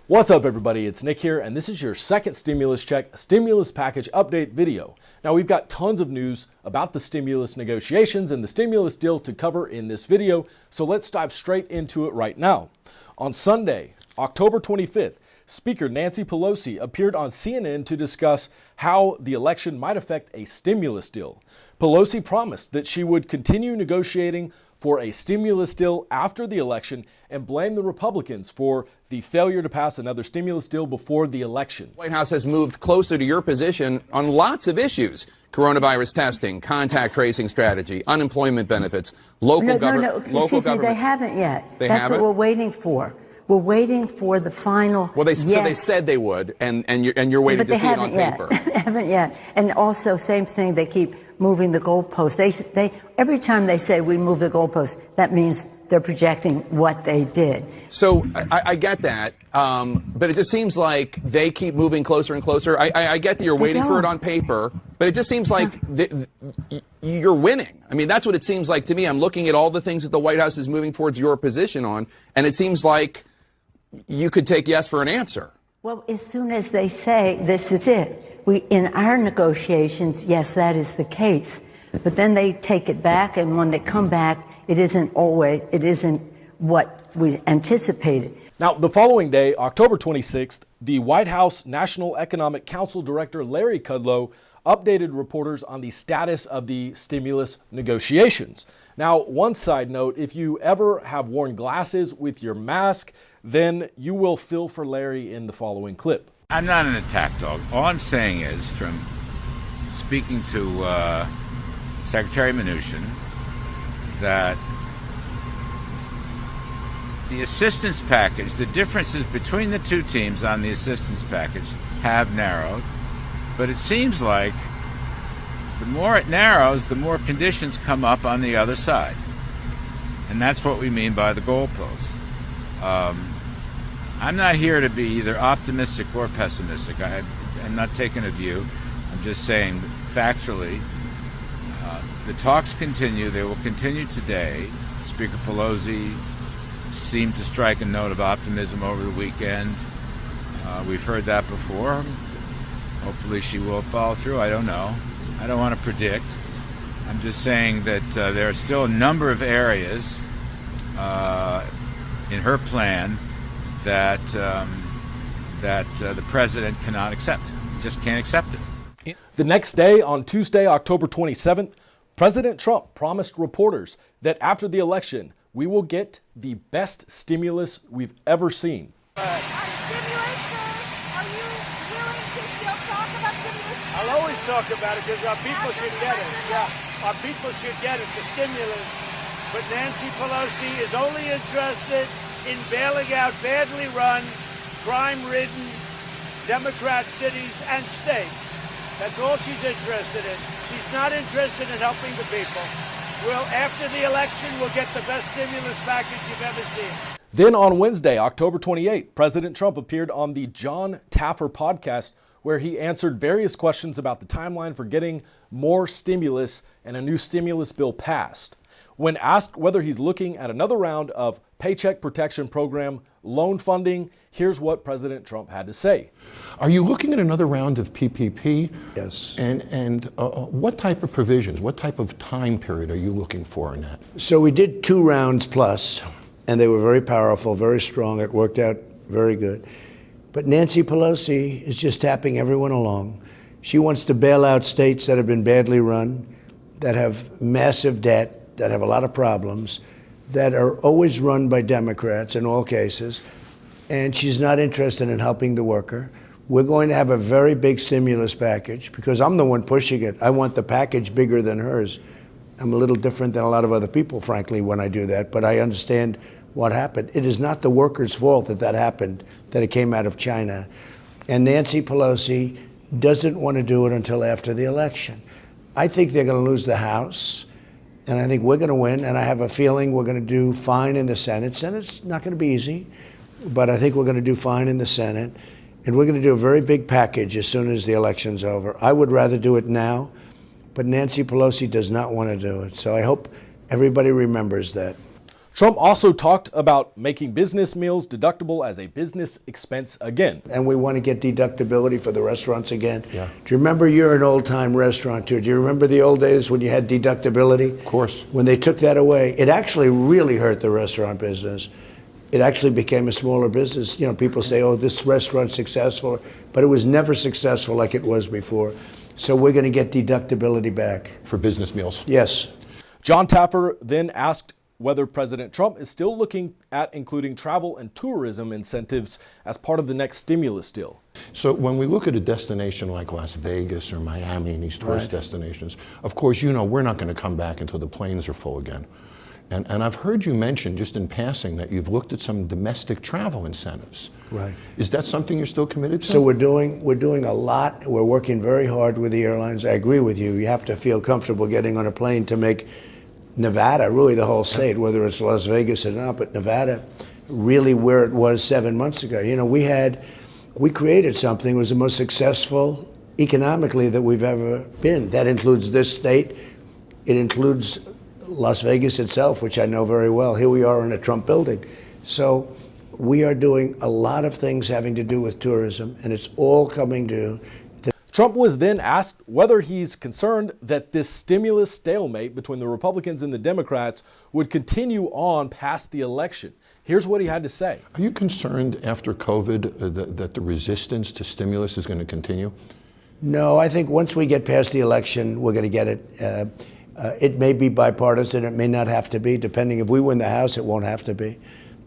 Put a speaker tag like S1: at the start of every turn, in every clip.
S1: What's up, everybody? It's Nick here, and this is your second stimulus check stimulus package update video. Now, we've got tons of news about the stimulus negotiations and the stimulus deal to cover in this video, so let's dive straight into it right now. On Sunday, October 25th, Speaker Nancy Pelosi appeared on CNN to discuss how the election might affect a stimulus deal. Pelosi promised that she would continue negotiating for a stimulus deal after the election and blame the Republicans for the failure to pass another stimulus deal before the election.
S2: The White House has moved closer to your position on lots of issues: coronavirus testing, contact tracing strategy, unemployment benefits, local government.
S3: They haven't yet.
S2: That's
S3: what we're waiting for. We're waiting for the final.
S2: Well, so they said they would, and you're waiting to see it on paper.
S3: They haven't yet. And also, same thing. They keep moving the goalpost. They every time they say we move the goalpost, that means they're projecting what they did.
S2: So I get that, but it just seems like they keep moving closer and closer. I get that you're waiting for it on paper, but it just seems like you're winning. I mean, that's what it seems like to me. I'm looking at all the things that the White House is moving towards your position on, and it seems like you could take yes for an answer.
S3: Well, as soon as they say this is it, in our negotiations, yes, that is the case. But then they take it back, and when they come back, it isn't what we anticipated.
S1: Now, the following day, October 26th, the White House National Economic Council Director Larry Kudlow updated reporters on the status of the stimulus negotiations. Now, one side note, if you ever have worn glasses with your mask, then you will feel for Larry in the following clip.
S4: I'm not an attack dog. All I'm saying is, from speaking to Secretary Mnuchin, that the assistance package, the differences between the two teams on the assistance package have narrowed, but it seems like the more it narrows, the more conditions come up on the other side. And that's what we mean by the goalposts. I'm not here to be either optimistic or pessimistic. I'm not taking a view. I'm just saying factually, the talks continue. They will continue today. Speaker Pelosi seemed to strike a note of optimism over the weekend. We've heard that before. Hopefully she will follow through. I don't know. I don't want to predict. I'm just saying that there are still a number of areas in her plan that the president cannot accept. He just can't accept it.
S1: The next day, on Tuesday, October 27th, President Trump promised reporters that after the election, we will get the best stimulus we've ever seen.
S5: Are you willing to still talk about stimulus?
S6: I'll always talk about it because our people should get it. Yeah, our people should get it, the stimulus. But Nancy Pelosi is only interested in bailing out badly run, crime-ridden Democrat cities and states. That's all she's interested in. She's not interested in helping the people. After the election, we'll get the best stimulus package you've ever seen.
S1: Then on Wednesday, October 28th, President Trump appeared on the John Taffer podcast, where he answered various questions about the timeline for getting more stimulus and a new stimulus bill passed. When asked whether he's looking at another round of Paycheck Protection Program loan funding, here's what President Trump had to say.
S7: Are you looking at another round of PPP?
S8: Yes.
S7: And what type of provisions, what type of time period are you looking for in that?
S8: So we did 2 rounds plus, and they were very powerful, very strong. It worked out very good. But Nancy Pelosi is just tapping everyone along. She wants to bail out states that have been badly run, that have massive debt, that have a lot of problems, that are always run by Democrats in all cases, and she's not interested in helping the worker. We're going to have a very big stimulus package because I'm the one pushing it. I want the package bigger than hers. I'm a little different than a lot of other people, frankly, when I do that, but I understand what happened. It is not the workers' fault that happened, that it came out of China. And Nancy Pelosi doesn't want to do it until after the election. I think they're going to lose the House. And I think we're going to win, and I have a feeling we're going to do fine in the Senate. Senate's not going to be easy, but I think we're going to do fine in the Senate. And we're going to do a very big package as soon as the election's over. I would rather do it now, but Nancy Pelosi does not want to do it. So I hope everybody remembers that.
S1: Trump also talked about making business meals deductible as a business expense again.
S8: And we want to get deductibility for the restaurants again.
S7: Yeah.
S8: Do you remember, you're an old-time restaurateur, do you remember the old days when you had deductibility?
S7: Of course.
S8: When they took that away, it actually really hurt the restaurant business. It actually became a smaller business. You know, people say, oh, this restaurant's successful, but it was never successful like it was before. So we're going to get deductibility back.
S7: For business meals.
S8: Yes.
S1: John Taffer then asked whether President Trump is still looking at including travel and tourism incentives as part of the next stimulus deal.
S7: So when we look at a destination like Las Vegas or Miami and these tourist destinations, of course, you know, we're not going to come back until the planes are full again. And I've heard you mention just in passing that you've looked at some domestic travel incentives.
S8: Right.
S7: Is that something you're still committed to?
S8: So we're doing a lot. We're working very hard with the airlines. I agree with you. You have to feel comfortable getting on a plane to make Nevada, really the whole state, whether it's Las Vegas or not, but Nevada, really where it was 7 months ago. You know, we created something that was the most successful economically that we've ever been. That includes this state. It includes Las Vegas itself, which I know very well. Here we are in a Trump building. So we are doing a lot of things having to do with tourism, and it's all coming to
S1: Trump was then asked whether he's concerned that this stimulus stalemate between the Republicans and the Democrats would continue on past the election. Here's what he had to say.
S7: Are you concerned after COVID that the resistance to stimulus is going to continue?
S8: No, I think once we get past the election, we're going to get it. It may be bipartisan. It may not have to be. Depending if we win the House, it won't have to be.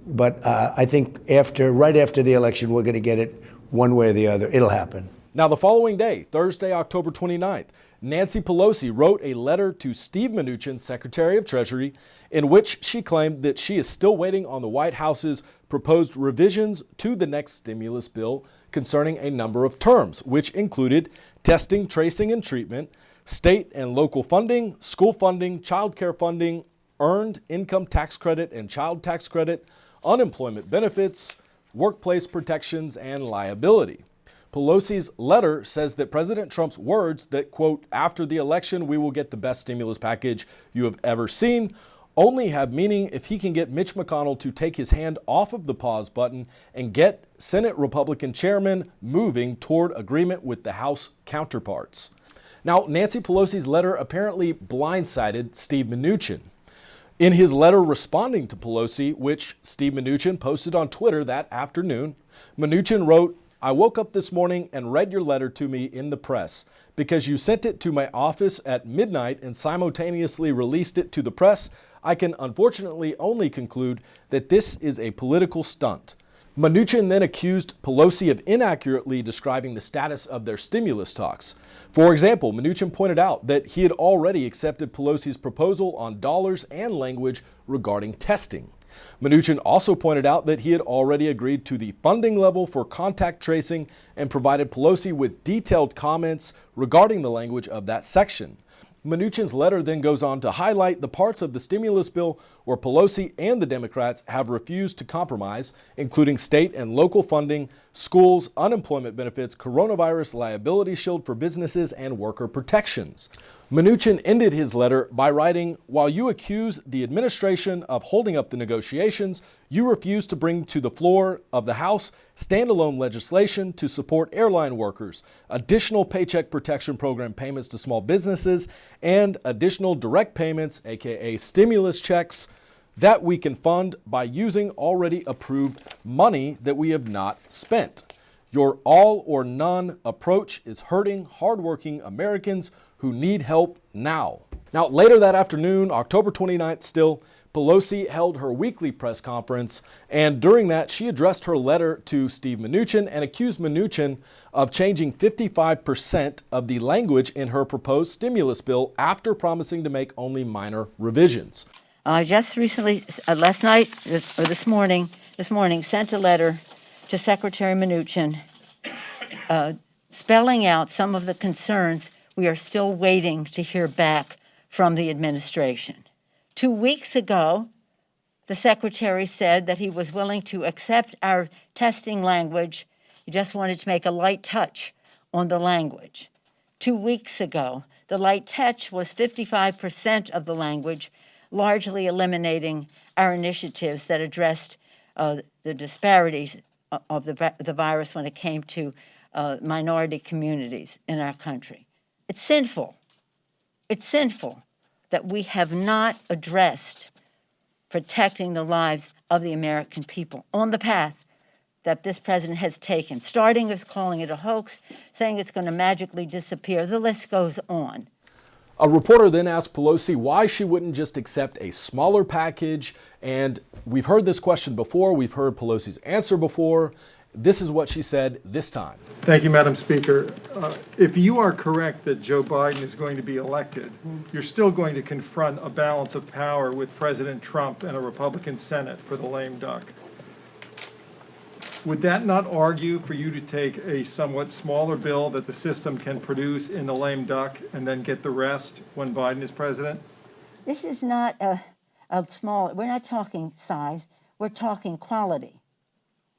S8: But I think right after the election, we're going to get it one way or the other. It'll happen.
S1: Now, the following day, Thursday, October 29th, Nancy Pelosi wrote a letter to Steve Mnuchin, Secretary of Treasury, in which she claimed that she is still waiting on the White House's proposed revisions to the next stimulus bill concerning a number of terms, which included testing, tracing, and treatment, state and local funding, school funding, child care funding, earned income tax credit and child tax credit, unemployment benefits, workplace protections, and liability. Pelosi's letter says that President Trump's words that, quote, after the election we will get the best stimulus package you have ever seen, only have meaning if he can get Mitch McConnell to take his hand off of the pause button and get Senate Republican chairmen moving toward agreement with the House counterparts. Now, Nancy Pelosi's letter apparently blindsided Steve Mnuchin. In his letter responding to Pelosi, which Steve Mnuchin posted on Twitter that afternoon, Mnuchin wrote, I woke up this morning and read your letter to me in the press. Because you sent it to my office at midnight and simultaneously released it to the press, I can unfortunately only conclude that this is a political stunt. Mnuchin then accused Pelosi of inaccurately describing the status of their stimulus talks. For example, Mnuchin pointed out that he had already accepted Pelosi's proposal on dollars and language regarding testing. Mnuchin also pointed out that he had already agreed to the funding level for contact tracing and provided Pelosi with detailed comments regarding the language of that section. Mnuchin's letter then goes on to highlight the parts of the stimulus bill where Pelosi and the Democrats have refused to compromise, including state and local funding, schools, unemployment benefits, coronavirus liability shield for businesses, and worker protections. Mnuchin ended his letter by writing, while you accuse the administration of holding up the negotiations, you refuse to bring to the floor of the House standalone legislation to support airline workers, additional Paycheck Protection Program payments to small businesses, and additional direct payments, aka stimulus checks, that we can fund by using already approved money that we have not spent. Your all or none approach is hurting hardworking Americans who need help now. Now, later that afternoon, October 29th still, Pelosi held her weekly press conference, and during that, she addressed her letter to Steve Mnuchin and accused Mnuchin of changing 55% of the language in her proposed stimulus bill after promising to make only minor revisions.
S3: I just recently, last night, or this morning, sent a letter to Secretary Mnuchin spelling out some of the concerns we are still waiting to hear back from the administration. 2 weeks ago, the Secretary said that he was willing to accept our testing language. He just wanted to make a light touch on the language. 2 weeks ago, the light touch was 55% of the language, largely eliminating our initiatives that addressed the disparities of the virus when it came to minority communities in our country. It's sinful. It's sinful that we have not addressed protecting the lives of the American people on the path that this president has taken, starting with calling it a hoax, saying it's going to magically disappear. The list goes on.
S1: A reporter then asked Pelosi why she wouldn't just accept a smaller package. And we've heard this question before. We've heard Pelosi's answer before. This is what she said this time.
S9: Thank you, Madam Speaker. If you are correct that Joe Biden is going to be elected, you're still going to confront a balance of power with President Trump and a Republican Senate for the lame duck. Would that not argue for you to take a somewhat smaller bill that the system can produce in the lame duck and then get the rest when Biden is president?
S3: This is not a small, we're not talking size, we're talking quality.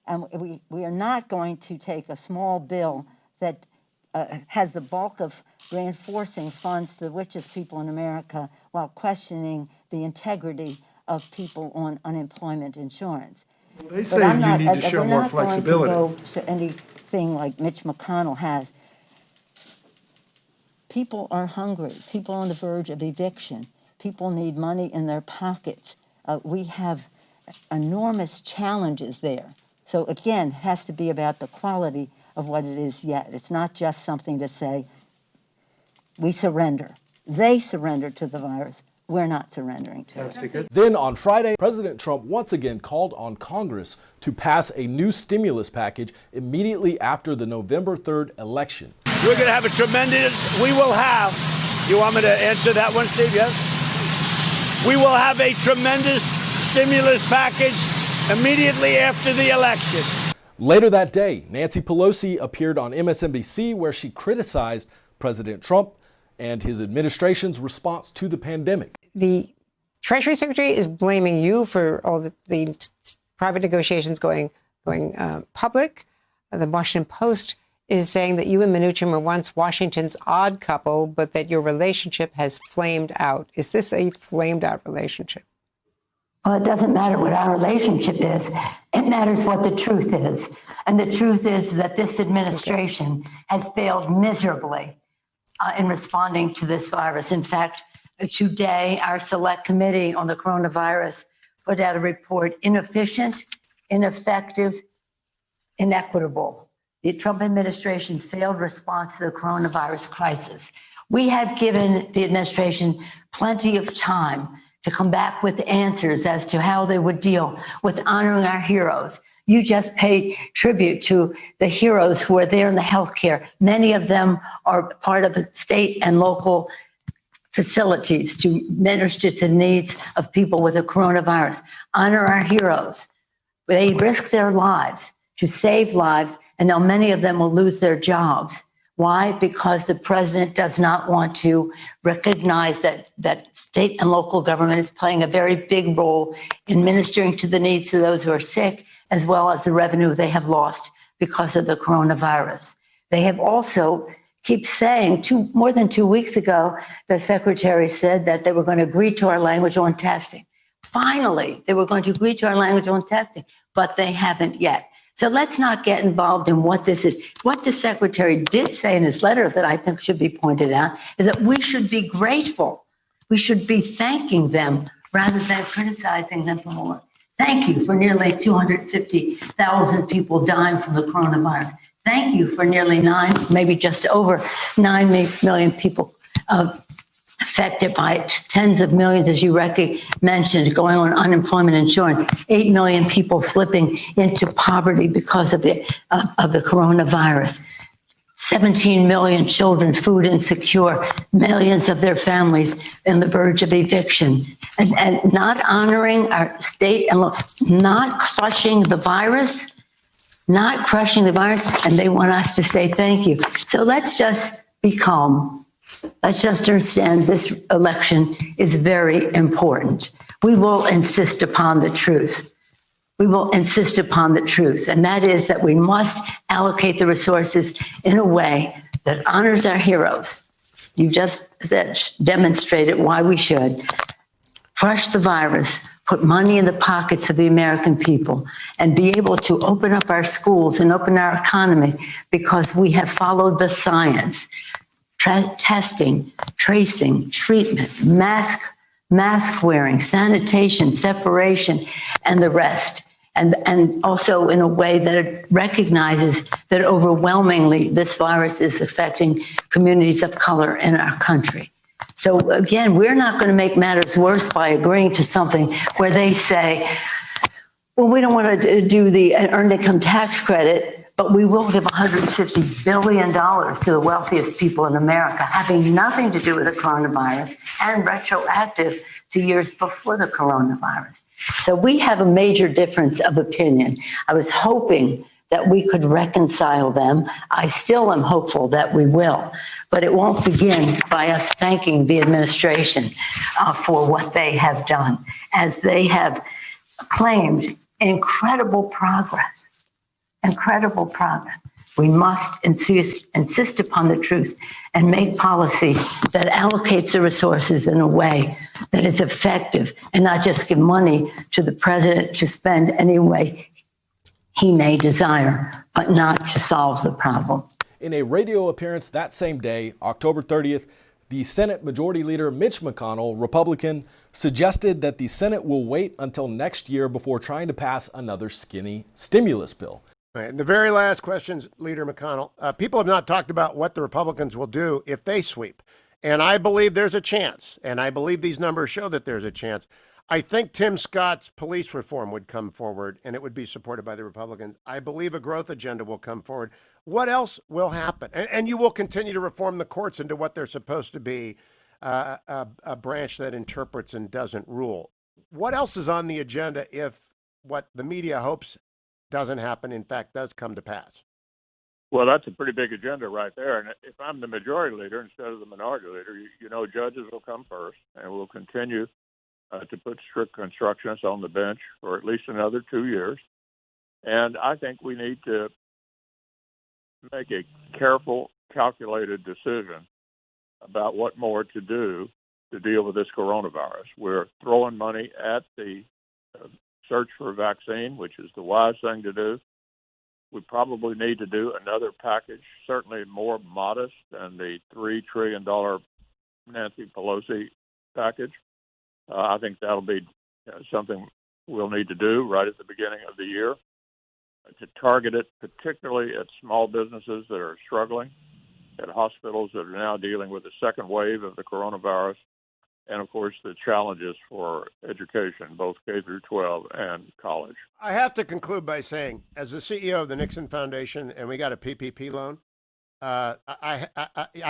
S3: And we are not going to take a small bill that has the bulk of reinforcing funds to the richest people in America while questioning the integrity of people on unemployment insurance.
S9: They say you need to show more flexibility.
S3: We're not going to go to anything like Mitch McConnell has. People are hungry. People on the verge of eviction. People need money in their pockets. We have enormous challenges there. So again, it has to be about the quality of what it is yet. It's not just something to say, we surrender. They surrender to the virus. We're not surrendering to it.
S1: Then on Friday, President Trump once again called on Congress to pass a new stimulus package immediately after the November 3rd election.
S6: We're going to have a tremendous, you want me to answer that one, Steve? Yes? We will have a tremendous stimulus package immediately after the election.
S1: Later that day, Nancy Pelosi appeared on MSNBC where she criticized President Trump and his administration's response to the pandemic.
S10: The Treasury Secretary is blaming you for all the private negotiations going public. The Washington Post is saying that you and Mnuchin were once Washington's odd couple, but that your relationship has flamed out. Is this a flamed out relationship?
S3: Well, it doesn't matter what our relationship is. It matters what the truth is. And the truth is that this administration has failed miserably in responding to this virus. In fact, today, our select committee on the coronavirus put out a report, inefficient, ineffective, inequitable. The Trump administration's failed response to the coronavirus crisis. We have given the administration plenty of time to come back with answers as to how they would deal with honoring our heroes. You just paid tribute to the heroes who are there in the healthcare. Many of them are part of the state and local facilities to minister to the needs of people with the coronavirus. Honor our heroes. They risk their lives to save lives, and now many of them will lose their jobs. Why? Because the president does not want to recognize that state and local government is playing a very big role in ministering to the needs of those who are sick, as well as the revenue they have lost because of the coronavirus. They have also keep saying, more than 2 weeks ago, the secretary said that they were going to agree to our language on testing. Finally, they were going to agree to our language on testing, but they haven't yet. So let's not get involved in what this is. What the secretary did say in his letter that I think should be pointed out is that we should be grateful. We should be thanking them rather than criticizing them for more. Thank you for nearly 250,000 people dying from the coronavirus. Thank you for nearly maybe just over 9 million people affected by it, tens of millions, as you mentioned, going on unemployment insurance, 8 million people slipping into poverty because of the coronavirus, 17 million children food insecure, millions of their families on the verge of eviction, and not honoring our state and not crushing the virus, and they want us to say thank you. So let's just be calm. Let's just understand this election is very important. We will insist upon the truth. We will insist upon the truth, and that is that we must allocate the resources in a way that honors our heroes. You just demonstrated why we should. crush the virus, put money in the pockets of the American people, and be able to open up our schools and open our economy because we have followed the science. Testing, tracing, treatment, mask wearing, sanitation, separation, and the rest. And also in a way that it recognizes that overwhelmingly this virus is affecting communities of color in our country. So again, we're not going to make matters worse by agreeing to something where they say, well, we don't want to do the earned income tax credit, but we will give $150 billion to the wealthiest people in America, having nothing to do with the coronavirus and retroactive to years before the coronavirus. So we have a major difference of opinion. I was hoping that we could reconcile them. I still am hopeful that we will, but it won't begin by us thanking the administration for what they have done, as they have claimed incredible progress. Incredible progress. We must insist upon the truth and make policy that allocates the resources in a way that is effective and not just give money to the president to spend any way he may desire, but not to solve the problem.
S1: In a radio appearance that same day, October 30th, the Senate Majority Leader Mitch McConnell, Republican, suggested that the Senate will wait until next year before trying to pass another skinny stimulus bill.
S11: Right, and the very last question, Leader McConnell, people have not talked about what the Republicans will do if they sweep. And I believe there's a chance, and I believe these numbers show that there's a chance. I think Tim Scott's police reform would come forward, and it would be supported by the Republicans. I believe a growth agenda will come forward. What else will happen? And you will continue to reform the courts into what they're supposed to be, a branch that interprets and doesn't rule. What else is on the agenda if what the media hopes doesn't happen, in fact, does come to pass?
S12: Well, that's a pretty big agenda right there. And if I'm the majority leader instead of the minority leader, you know, judges will come first, and we'll continue to put strict constructionists on the bench for at least another 2 years. And I think we need to make a careful, calculated decision about what more to do to deal with this coronavirus. We're throwing money at the search for a vaccine, which is the wise thing to do. We probably need to do another package, certainly more modest than the $3 trillion Nancy Pelosi package. I think that'll be something we'll need to do right at the beginning of the year, to target it particularly at small businesses that are struggling, at hospitals that are now dealing with the second wave of the coronavirus, and, of course, the challenges for education, both K through 12 and college.
S11: I have to conclude by saying, as the CEO of the Nixon Foundation, and we got a PPP loan, I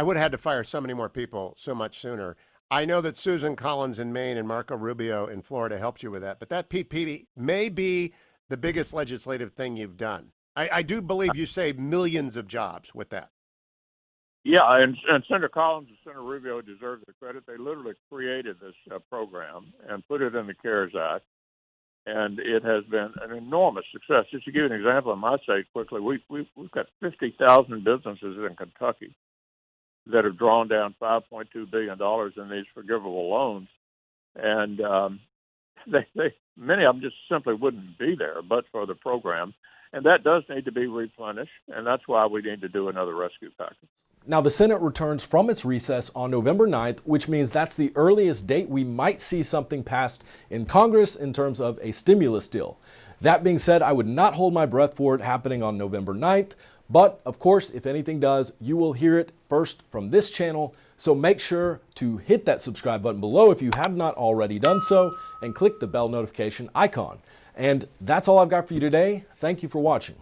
S11: would have had to fire so many more people so much sooner. I know that Susan Collins in Maine and Marco Rubio in Florida helped you with that, but that PPP may be the biggest legislative thing you've done. I do believe you saved millions of jobs with that.
S12: Yeah, and Senator Collins and Senator Rubio deserve the credit. They literally created this program and put it in the CARES Act, and it has been an enormous success. Just to give you an example in my state quickly, we've got 50,000 businesses in Kentucky that have drawn down $5.2 billion in these forgivable loans, and many of them just simply wouldn't be there but for the program, and that does need to be replenished, and that's why we need to do another rescue package.
S1: Now, the Senate returns from its recess on November 9th, which means that's the earliest date we might see something passed in Congress in terms of a stimulus deal. That being said, I would not hold my breath for it happening on November 9th. But, of course, if anything does, you will hear it first from this channel. So make sure to hit that subscribe button below if you have not already done so, and click the bell notification icon. And that's all I've got for you today. Thank you for watching.